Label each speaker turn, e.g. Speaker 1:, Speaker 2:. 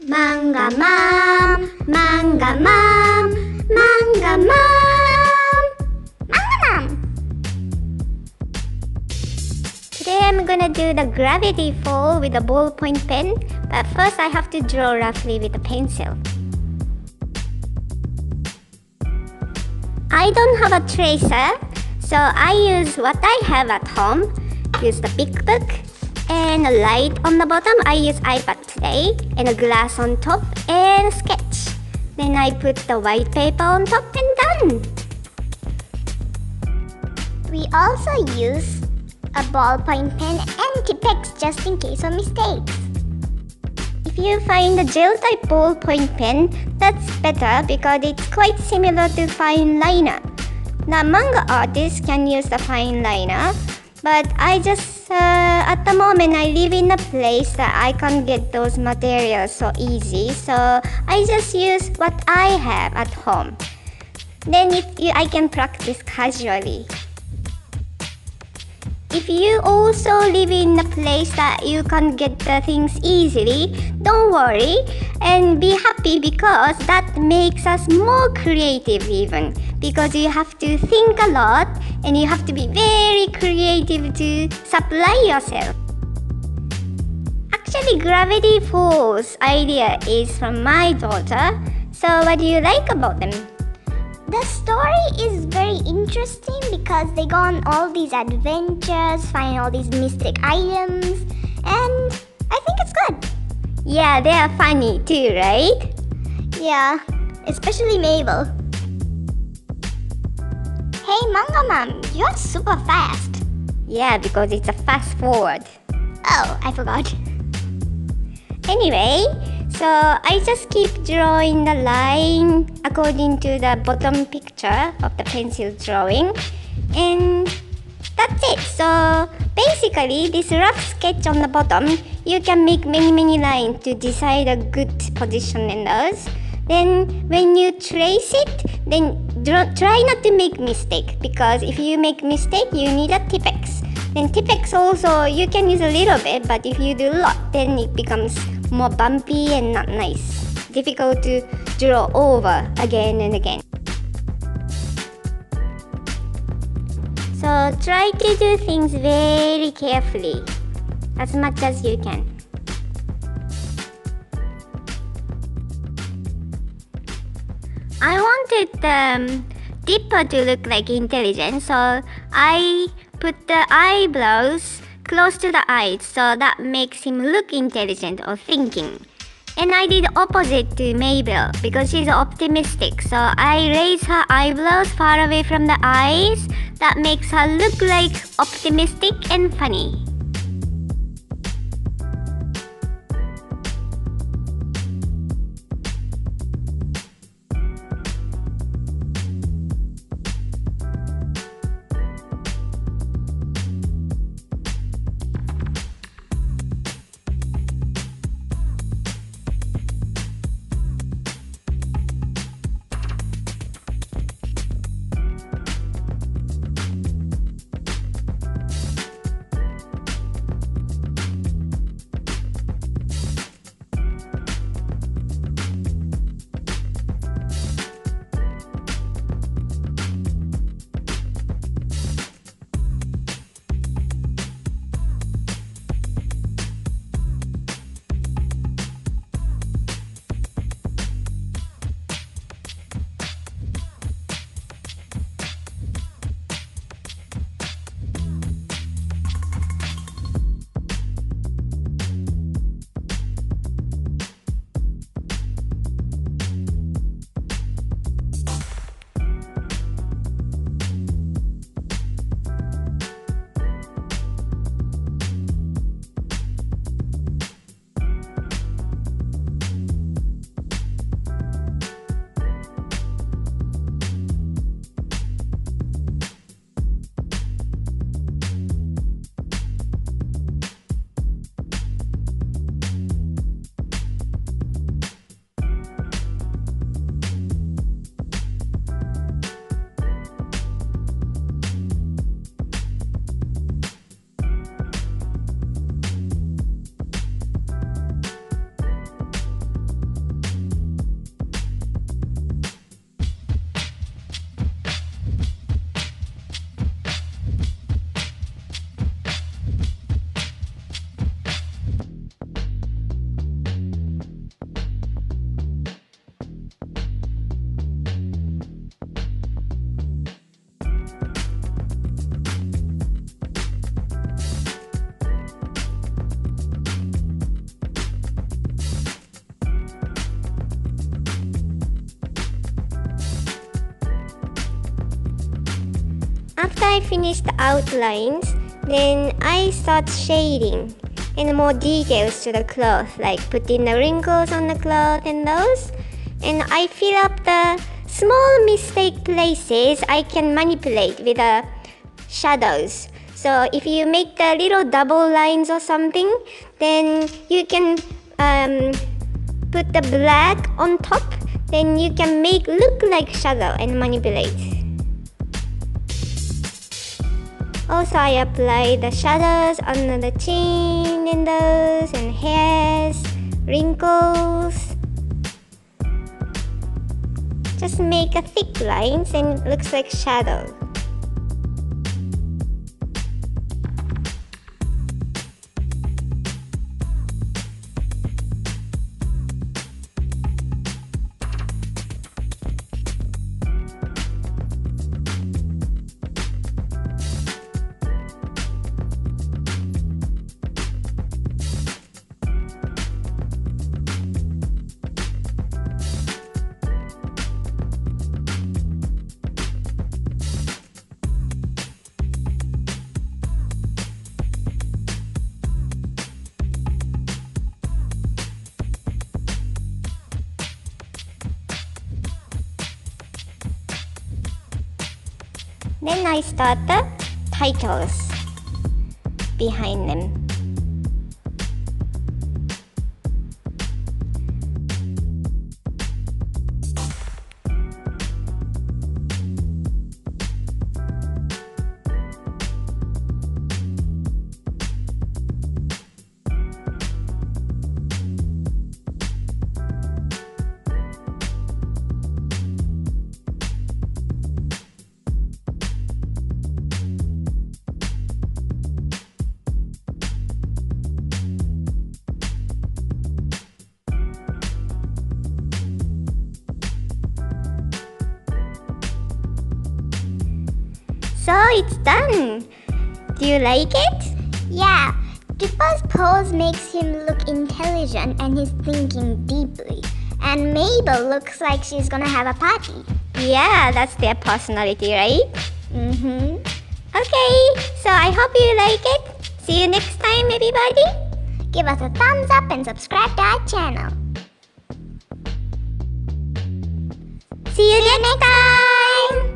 Speaker 1: Manga Mom, Manga Mom, Manga Mom, Manga Mom. Today I'm gonna do the gravity fall with a ballpoint pen, but first I have to draw roughly with a pencil. I don't have a tracer, so I use what I have at home. Use the big book and a light on the bottom. I use iPad today, and a glass on top and a sketch. Then I put the white paper on top and done.
Speaker 2: We also use a ballpoint pen and Tipex just in case of mistakes.
Speaker 1: If you find a gel type ballpoint pen, that's better because it's quite similar to fine liner. The manga artist can use the fine liner, but I just at the moment I live in a place that I can't get those materials so easy, so I just use what I have at home. Then I can practice casually. If you also live in a place that you can't get the things easily, don't worry and be happy because that makes us more creative even. Because you have to think a lot and you have to be very creative to supply yourself. Actually, Gravity Falls idea is from my daughter. So what do you like about them?
Speaker 2: The story is very interesting because they go on all these adventures, find all these mystic items, and I think it's good.
Speaker 1: Yeah, they are funny too, right?
Speaker 2: Yeah, especially Mabel. Hey Manga Mom, you're super fast.
Speaker 1: Yeah, because it's a fast forward.
Speaker 2: Oh, I forgot.
Speaker 1: Anyway, so I just keep drawing the line according to the bottom picture of the pencil drawing, and that's it. So basically, this rough sketch on the bottom, you can make many lines to decide a good position in those. Then when you trace it, then try not to make mistake, because if you make mistake, you need a Tipex. Then Tipex also, you can use a little bit, but if you do a lot, then it becomes more bumpy and not nice. Difficult to draw over again and again. So try to do things very carefully, as much as you can. I wanted the dipper to look like intelligent, so I put the eyebrows close to the eyes, so that makes him look intelligent or thinking. And I did opposite to Mabel because she's optimistic, so I raise her eyebrows far away from the eyes. That makes her look like optimistic and funny. I finish the outlines, then I start shading and more details to the cloth, like putting the wrinkles on the cloth and those. And I fill up the small mistake places I can manipulate with the shadows. So if you make the little double lines or something, then you can put the black on top, then you can make look like shadow and manipulate. Also, I apply the shadows under the chin and those, and hairs, wrinkles. Just make a thick lines and it looks like shadow. Then I start the titles behind them. So it's done. Do you like it?
Speaker 2: Yeah, Dipper's pose makes him look intelligent and he's thinking deeply. And Mabel looks like she's gonna have a party.
Speaker 1: Yeah, that's their personality, right?
Speaker 2: Mm-hmm.
Speaker 1: Okay, so I hope you like it. See you next time, everybody.
Speaker 2: Give us a thumbs up and subscribe to our channel.
Speaker 1: See you next time.